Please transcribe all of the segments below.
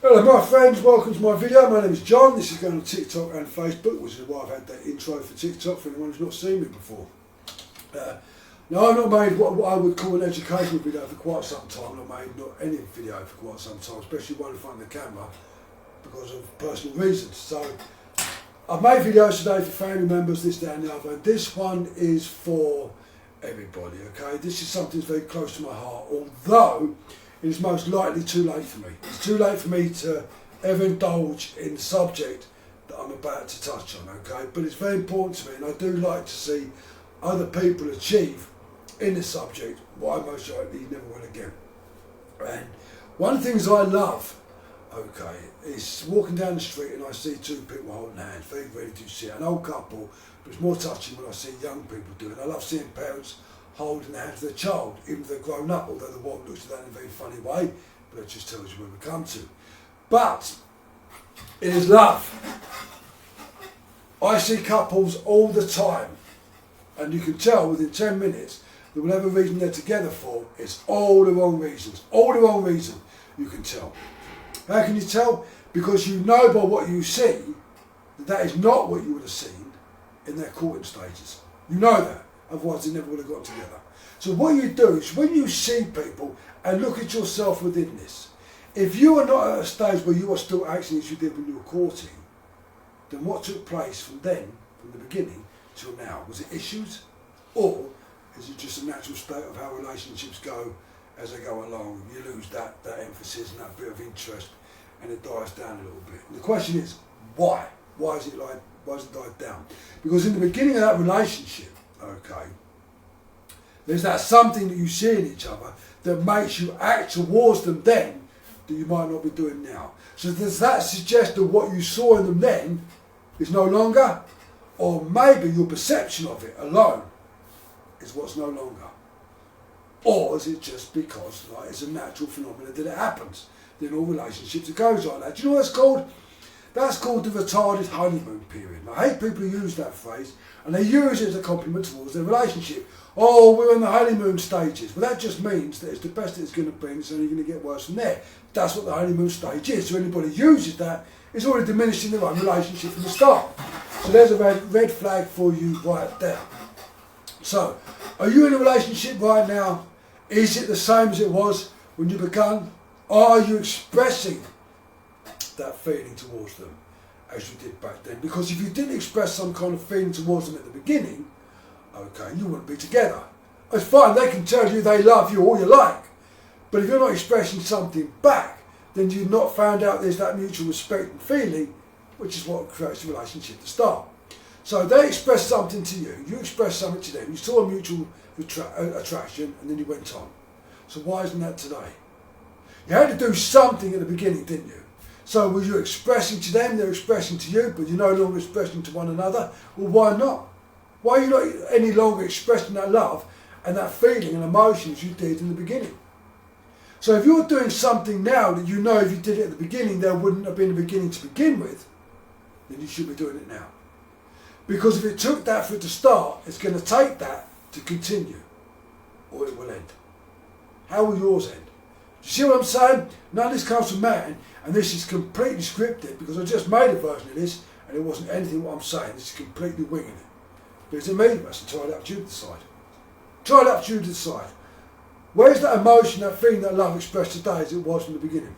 Hello my friends, welcome to my video. My name is John. This is going on TikTok and Facebook, which is why I've had that intro for TikTok for anyone who's not seen me before. Now I've not made what I would call an educational video for quite some time. I've not made any video for quite some time, especially one in front of the camera because of personal reasons. So I've made videos today for family members, this, that and the other. This one is for everybody, okay? This is something that's very close to my heart, although it is most likely too late for me. It's too late for me to ever indulge in the subject that I'm about to touch on, okay? But it's very important to me, and I do like to see other people achieve in the subject what I most likely never will again. And one of the things I love, okay, is walking down the street and I see two people holding hands. Very rarely do you see an old couple, but it's more touching when I see young people do it. I love seeing parents holding the hand of their child, even if they're grown up, although the one looks at that in a very funny way, but that just tells you where we come to. But it is love. I see couples all the time, and you can tell within 10 minutes that whatever reason they're together for, it's all the wrong reasons. All the wrong reason, you can tell. How can you tell? Because you know by what you see that that is not what you would have seen in their courting stages. You know that. Otherwise they never would have got together. So what you do is when you see people and look at yourself within this, if you are not at a stage where you are still acting as you did when you were courting, then what took place from then, from the beginning till now? Was it issues? Or is it just a natural state of how relationships go as they go along? You lose that emphasis and that bit of interest and it dies down a little bit. And the question is, why? Why has it died down? Because in the beginning of that relationship, okay, there's that something that you see in each other that makes you act towards them then that you might not be doing now. So does that suggest that what you saw in them then is no longer? Or maybe your perception of it alone is what's no longer? Or is it just because it's a natural phenomenon that it happens? In all relationships it goes like that. Do you know what it's called? That's called the retarded honeymoon period. And I hate people who use that phrase, and they use it as a compliment towards their relationship. Oh, we're in the honeymoon stages. Well, that just means that it's the best it's going to be, and it's only going to get worse from there. That's what the honeymoon stage is. So anybody uses that, it's already diminishing their own relationship from the start. So there's a red flag for you right there. So, are you in a relationship right now? Is it the same as it was when you began? Are you expressing that feeling towards them as you did back then? Because if you didn't express some kind of feeling towards them at the beginning, okay, you wouldn't be together. It's fine, they can tell you they love you all you like, but if you're not expressing something back, then you've not found out there's that mutual respect and feeling, which is what creates a relationship to start. So they express something to you, you express something to them, you saw a mutual attraction, and then you went on. So why isn't that today? You had to do something at the beginning, didn't you? So were you expressing to them, they're expressing to you, but you're no longer expressing to one another? Well, why not? Why are you not any longer expressing that love and that feeling and emotions you did in the beginning? So if you're doing something now that you know if you did it at the beginning, there wouldn't have been a beginning to begin with, then you should be doing it now. Because if it took that for it to start, it's going to take that to continue, or it will end. How will yours end? Do you see what I'm saying? None of this comes from man, and this is completely scripted because I just made a version of this and it wasn't anything what I'm saying. This is completely winging it. But it's a me, that's entirely up to you to decide. Entirely up to you to decide. Where's that emotion, that feeling, that love expressed today as it was from the beginning?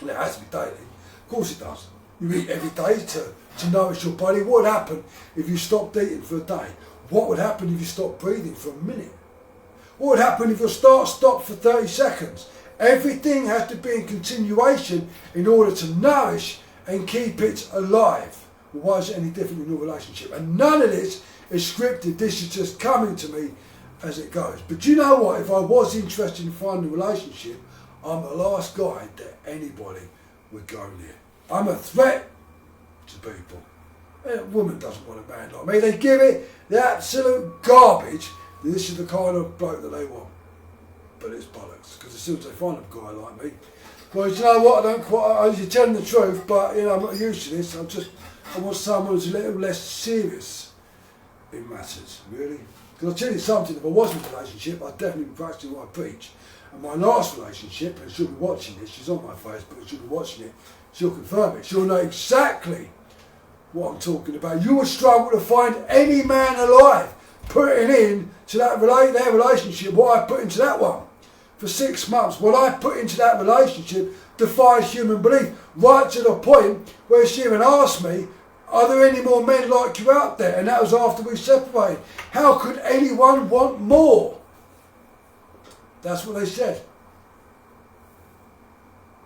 Well, it has to be daily. Of course it does. You eat every day to nourish your body. What would happen if you stopped eating for a day? What would happen if you stopped breathing for a minute? What would happen if your start stopped for 30 seconds? Everything has to be in continuation in order to nourish and keep it alive. Well, why is it any different in your relationship? And none of this is scripted. This is just coming to me as it goes. But you know what? If I was interested in finding a relationship, I'm the last guy that anybody would go near. I'm a threat to people. A woman doesn't want a man like me. They give it the absolute garbage. This is the kind of bloke that they want. But it's bollocks, because as soon as they find a guy like me, well, you know what, you're telling the truth, but I'm not used to this. I want someone who's a little less serious in matters, really. Because I'll tell you something, if I was in a relationship, I'd definitely be practicing what I preach, And my last relationship, and she'll be watching this, she's on my Facebook, she'll be watching it, she'll confirm it, she'll know exactly what I'm talking about. You would struggle to find any man alive putting in to that their relationship what I put into that one. For 6 months, what I put into that relationship defies human belief, right to the point where she even asked me, are there any more men like you out there? And that was after we separated. How could anyone want more? That's what they said.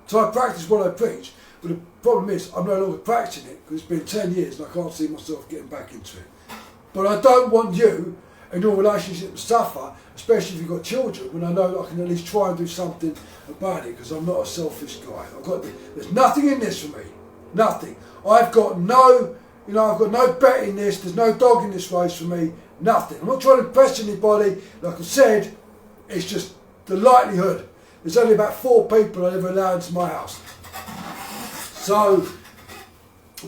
So I practice what I preach, but the problem is I'm no longer practicing it because it's been 10 years and I can't see myself getting back into it. But I don't want you and your relationship to suffer, especially if you've got children, when I know that I can at least try and do something about it, because I'm not a selfish guy. There's nothing in this for me. Nothing. I've got no bet in this, there's no dog in this race for me, nothing. I'm not trying to impress anybody. Like I said, it's just the likelihood. There's only about 4 people I ever allow into my house. So,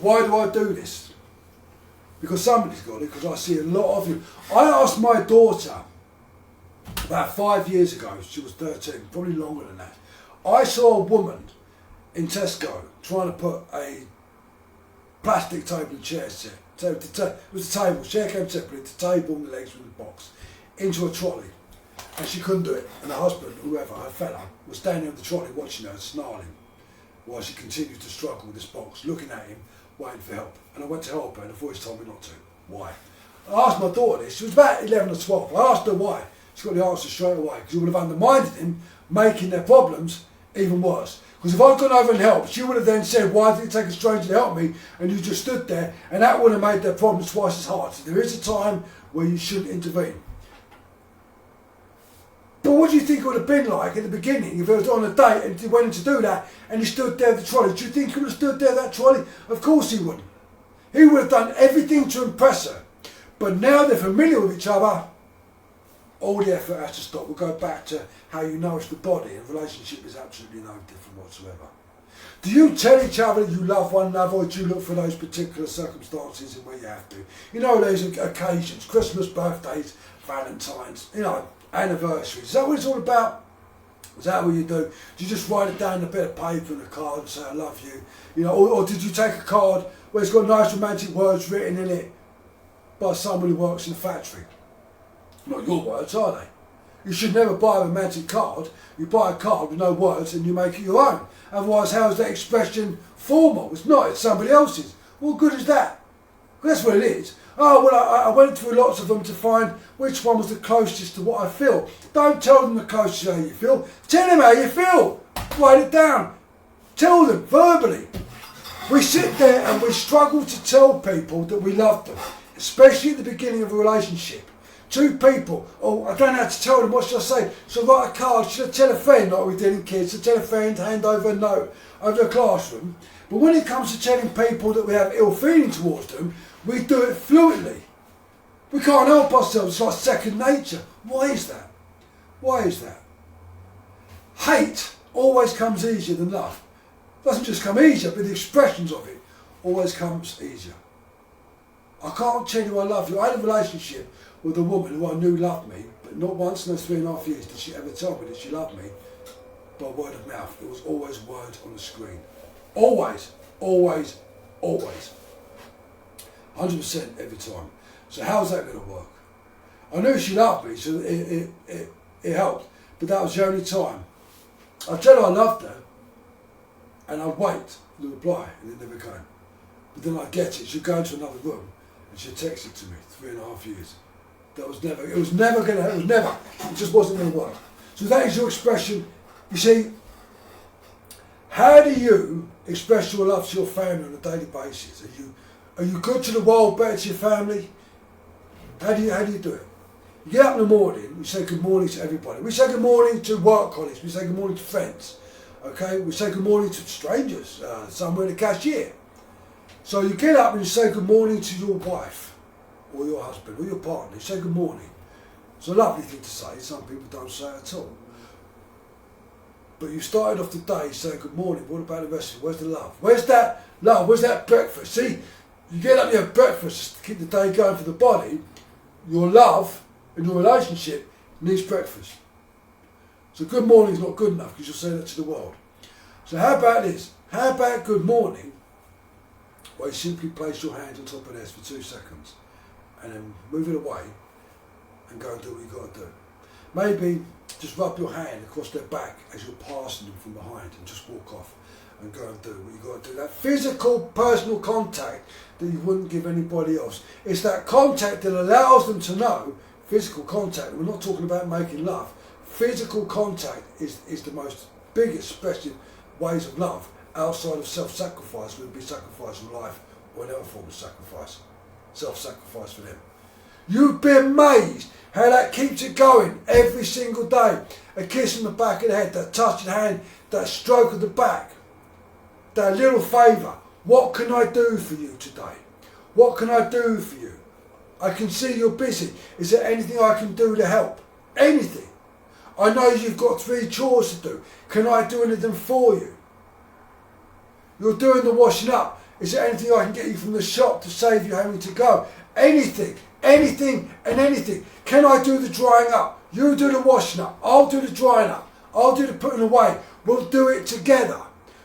why do I do this? Because somebody's got it, because I see a lot of you. I asked my daughter about 5 years ago, she was 13, probably longer than that. I saw a woman in Tesco trying to put a plastic table and chair set. It was a table, chair came separately, the table and the legs with the box, into a trolley. And she couldn't do it. And her husband, whoever, her fella, was standing on the trolley watching her, snarling, while she continued to struggle with this box, looking at him, waiting for help. And I went to help her and the voice told me not to. Why? I asked my daughter this, she was about 11 or 12. I asked her why. She got the answer straight away, because it would have undermined him, making their problems even worse. Because if I'd gone over and helped, she would have then said, why did it take a stranger to help me? And you just stood there, and that would have made their problems twice as hard. So there is a time where you shouldn't intervene. But what do you think it would have been like at the beginning if it was on a date and he went in to do that and he stood there with the trolley? Do you think he would have stood there with that trolley? Of course he wouldn't. He would have done everything to impress her. But now they're familiar with each other, all the effort has to stop. We'll go back to how you nourish the body, and relationship is absolutely no different whatsoever. Do you tell each other that you love one another, or do you look for those particular circumstances in where you have to? You know, those occasions, Christmas, birthdays, Valentine's, anniversaries. Is that what it's all about? Is that what you do? Do you just write it down on a bit of paper and a card and say, I love you? Or did you take a card where it's got nice romantic words written in it by someone who works in a factory? Not your words, are they? You should never buy a romantic card. You buy a card with no words and you make it your own. Otherwise, how is that expression formal? It's not, it's somebody else's. What good is that? Well, that's what it is. Oh, well, I went through lots of them to find which one was the closest to what I feel. Don't tell them the closest to how you feel. Tell them how you feel. Write it down. Tell them verbally. We sit there and we struggle to tell people that we love them, especially at the beginning of a relationship. 2 people, I don't know how to tell them, what should I say? Should I write a card? Should I tell a friend, like we did in kids, to tell a friend, hand over a note over the classroom? But when it comes to telling people that we have ill feeling towards them, we do it fluently. We can't help ourselves, it's like second nature. Why is that? Why is that? Hate always comes easier than love. It doesn't just come easier, but the expressions of it always comes easier. I can't tell you I love you. I had a relationship with a woman who I knew loved me, but not once in those 3.5 years did she ever tell me that she loved me by word of mouth. It was always words on the screen. Always, always, always. 100% every time. So how's that going to work? I knew she loved me, so it helped, but that was the only time. I'd tell her I loved her, and I'd wait for the reply, and it never came. But then I'd get it, she'd go into another room, and she'd text it to me, 3.5 years. It was never, it just wasn't going to work. So that is your expression. You see, how do you express your love to your family on a daily basis? Are you good to the world, better to your family? How do you do it? You get up in the morning, you say good morning to everybody. We say good morning to work colleagues, we say good morning to friends. Okay, we say good morning to strangers, somewhere in the cashier. So you get up and you say good morning to your wife, or your husband, or your partner. You say good morning. It's a lovely thing to say, some people don't say it at all. But you started off the day saying good morning, what about the rest of it? Where's the love? Where's that love? Where's that breakfast? See, you get up and you have breakfast to keep the day going for the body. Your love and your relationship needs breakfast. So good morning is not good enough because you'll say that to the world. So how about this? How about good morning, where you simply place your hand on top of theirs for 2 seconds and then move it away and go and do what you've got to do. Maybe just rub your hand across their back as you're passing them from behind and just walk off and go and do what you've got to do. That physical, personal contact that you wouldn't give anybody else. It's that contact that allows them to know, physical contact, we're not talking about making love. Physical contact is the most biggest, expressive ways of love outside of self-sacrifice, would be sacrifice of life or another form of sacrifice. Self-sacrifice for them. You'd be amazed how that keeps it going every single day. A kiss on the back of the head, that touch of the hand, that stroke of the back, that little favour. What can I do for you today? What can I do for you? I can see you're busy. Is there anything I can do to help? Anything. I know you've got 3 chores to do. Can I do anything for you? You're doing the washing up. Is there anything I can get you from the shop to save you having to go? Anything, anything and anything. Can I do the drying up? You do the washing up. I'll do the drying up. I'll do the putting away. We'll do it together.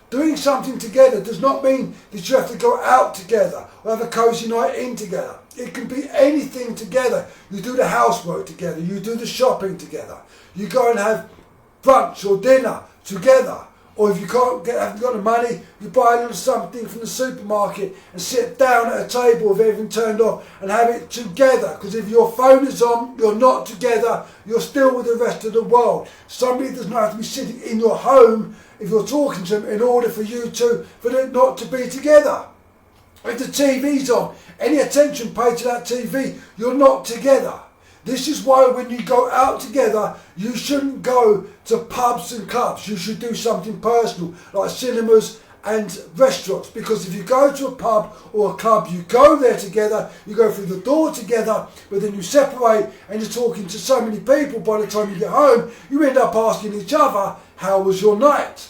Doing something together does not mean that you have to go out together or have a cosy night in together. It can be anything together. You do the housework together. You do the shopping together. You go and have brunch or dinner together. Or if you haven't got the money, you buy a little something from the supermarket and sit down at a table with everything turned off and have it together. Because if your phone is on, you're not together, you're still with the rest of the world. Somebody does not have to be sitting in your home if you're talking to them in order for them not to be together. If the TV's on, any attention paid to that TV, you're not together. This is why when you go out together, you shouldn't go to pubs and clubs. You should do something personal, like cinemas and restaurants. Because if you go to a pub or a club, you go there together, you go through the door together, but then you separate and you're talking to so many people. By the time you get home, you end up asking each other, how was your night?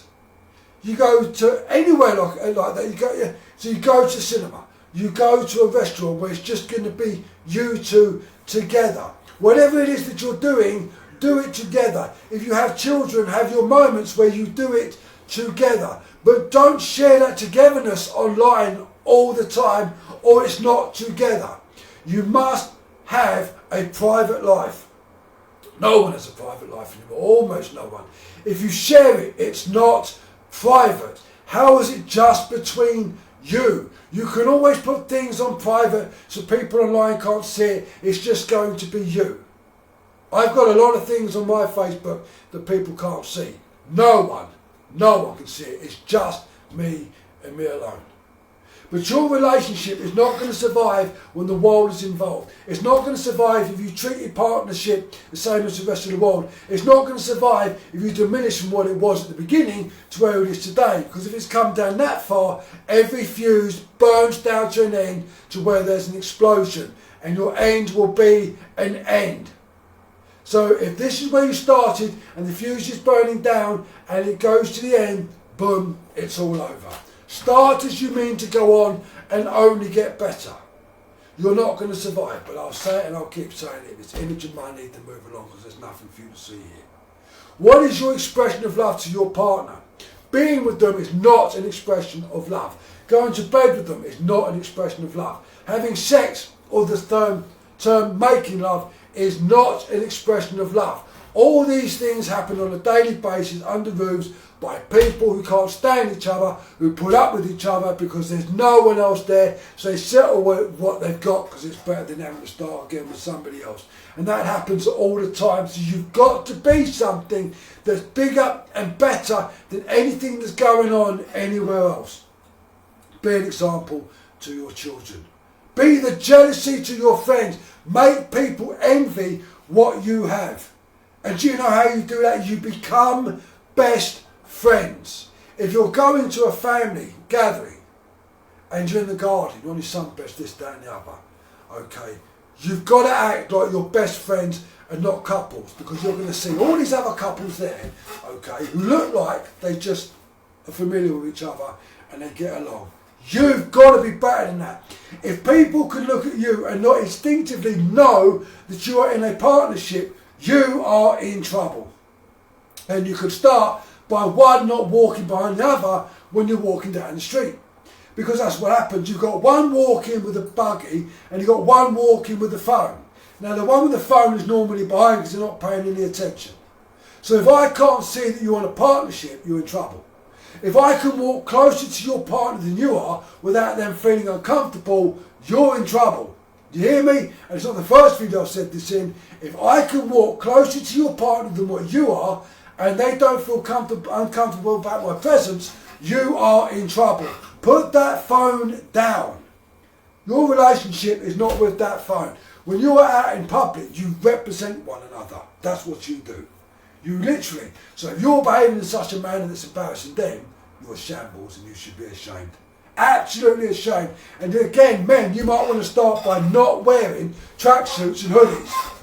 You go to anywhere like that. So you go to cinema. You go to a restaurant where it's just going to be you two together. Whatever it is that you're doing, do it together. If you have children, have your moments where you do it together. But don't share that togetherness online all the time, or it's not together. You must have a private life. No one has a private life anymore, almost no one. If you share it, it's not private. How is it just between you? You can always put things on private so people online can't see it. It's just going to be you. I've got a lot of things on my Facebook that people can't see. No one can see it. It's just me and me alone. But your relationship is not going to survive when the world is involved. It's not going to survive if you treat your partnership the same as the rest of the world. It's not going to survive if you diminish from what it was at the beginning to where it is today. Because if it's come down that far, every fuse burns down to an end to where there's an explosion. And your end will be an end. So if this is where you started and the fuse is burning down and it goes to the end, boom, it's all over. Start as you mean to go on and only get better. You're not going to survive, but I'll say it and I'll keep saying it. This image of mine need to move along because there's nothing for you to see here. What is your expression of love to your partner? Being with them is not an expression of love. Going to bed with them is not an expression of love. Having sex, or the term making love, is not an expression of love. All these things happen on a daily basis under roofs by people who can't stand each other, who put up with each other because there's no one else there, so they settle with what they've got because it's better than having to start again with somebody else. And that happens all the time. So you've got to be something that's bigger and better than anything that's going on anywhere else. Be an example to your children. Be the jealousy to your friends. Make people envy what you have. And do you know how you do that? You become best friends. If you're going to a family gathering and you're in the garden, you're on your sunbest, this, that and the other, okay, you've got to act like you're best friends and not couples, because you're going to see all these other couples there, okay, who look like they just are familiar with each other and they get along. You've got to be better than that. If people can look at you and not instinctively know that you are in a partnership, you are in trouble. And you could start by one not walking behind the other when you're walking down the street. Because that's what happens. You've got one walking with a buggy and you've got one walking with the phone. Now the one with the phone is normally behind because they're not paying any attention. So if I can't see that you're in a partnership, you're in trouble. If I can walk closer to your partner than you are without them feeling uncomfortable, you're in trouble. Do you hear me? And it's not the first video I've said this in. If I can walk closer to your partner than what you are and they don't feel uncomfortable about my presence, you are in trouble. Put that phone down. Your relationship is not with that phone. When you are out in public, you represent one another. That's what you do. You literally. So if you're behaving in such a manner that's embarrassing them, you're a shambles and you should be ashamed. Absolutely ashamed. And again, men, you might want to start by not wearing tracksuits and hoodies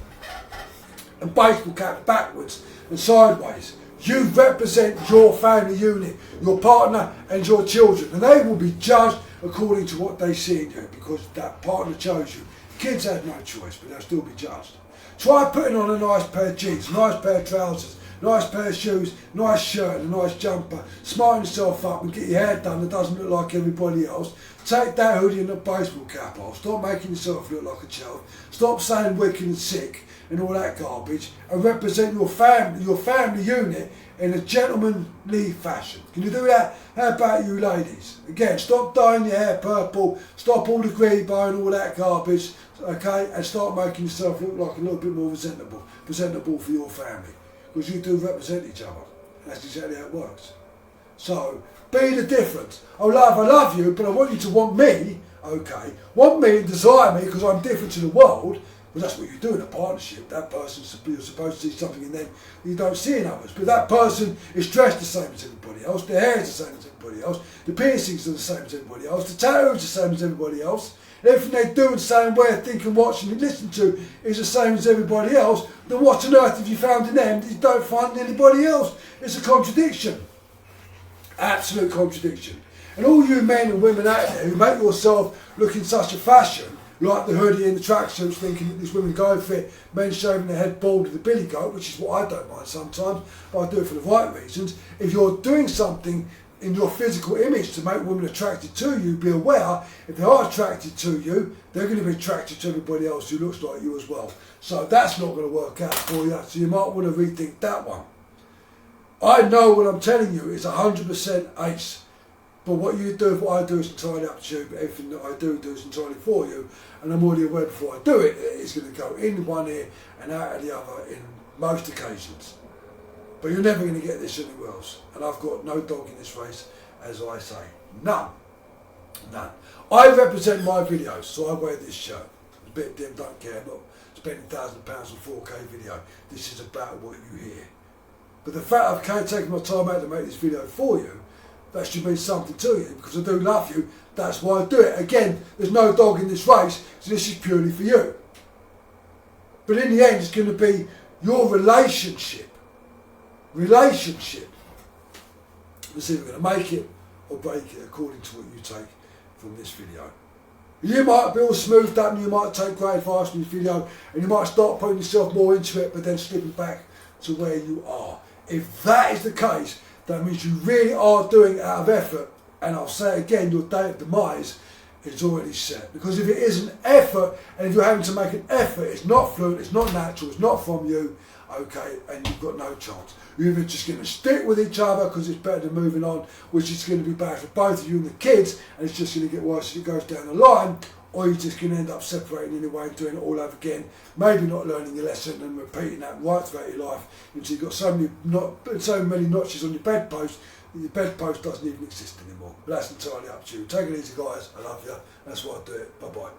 and baseball caps backwards and sideways. You represent your family unit, your partner and your children, and they will be judged according to what they see in you because that partner chose you. Kids have no choice, but they'll still be judged. Try putting on a nice pair of jeans, a nice pair of trousers, nice pair of shoes, nice shirt and a nice jumper. Smarten yourself up and get your hair done that doesn't look like everybody else. Take that hoodie and a baseball cap off. Stop making yourself look like a child. Stop saying wicked and sick and all that garbage and represent your family unit in a gentlemanly fashion. Can you do that? How about you ladies? Again, stop dyeing your hair purple, stop all the grebo and all that garbage, okay, and start making yourself look like a little bit more presentable for your family. Because you do represent each other. That's exactly how it works. So, be the difference. Oh love, I love you, but I want you to want me, okay. Want me and desire me because I'm different to the world. Well, that's what you do in a partnership. That person, you're supposed to see something in them you don't see in others. But that person is dressed the same as everybody else. Their hair is the same as everybody else. The piercings are the same as everybody else. The tattoos are the same as everybody else. Everything they do and say and wear, think and watch and listen to is the same as everybody else. Then what on earth have you found in them that you don't find in anybody else? It's a contradiction. Absolute contradiction. And all you men and women out there who make yourself look in such a fashion, like the hoodie and the tracksuits, thinking that these women go fit, men shaving their head bald with a billy goat, which is what I don't mind sometimes, but I do it for the right reasons. If you're doing something in your physical image to make women attracted to you, be aware, if they are attracted to you, they're going to be attracted to everybody else who looks like you as well. So that's not going to work out for you, so you might want to rethink that one. I know what I'm telling you is 100% ace. But what you do, what I do is entirely up to you, but everything that I do is entirely for you. And I'm already aware before I do it, it's going to go in one ear and out of the other in most occasions. But you're never going to get this anywhere else. And I've got no dog in this race, as I say. None. None. I represent my videos, so I wear this shirt. A bit dim, don't care, I'm not spending £1,000 on 4K video. This is about what you hear. But the fact I've taken my time out to make this video for you, that should mean something to you, because I do love you, that's why I do it. Again, there's no dog in this race, so this is purely for you. But in the end, it's going to be your relationship. Relationship. Let's see if we're going to make it or break it according to what you take from this video. You might be all smoothed up and you might take great advice from this video and you might start putting yourself more into it, but then slipping back to where you are. If that is the case, that means you really are doing it out of effort, and I'll say it again, your day of demise is already set. Because if it is an effort, and if you're having to make an effort, it's not fluent, it's not natural, it's not from you, okay, and you've got no chance. You're either just going to stick with each other because it's better than moving on, which is going to be bad for both of you and the kids, and it's just going to get worse as it goes down the line, or you're just going to end up separating anyway and doing it all over again, maybe not learning your lesson and repeating that right throughout your life until you've got so many notches on your bedpost that your bedpost doesn't even exist anymore. But that's entirely up to you. Take it easy, guys. I love you. That's why I do it. Bye-bye.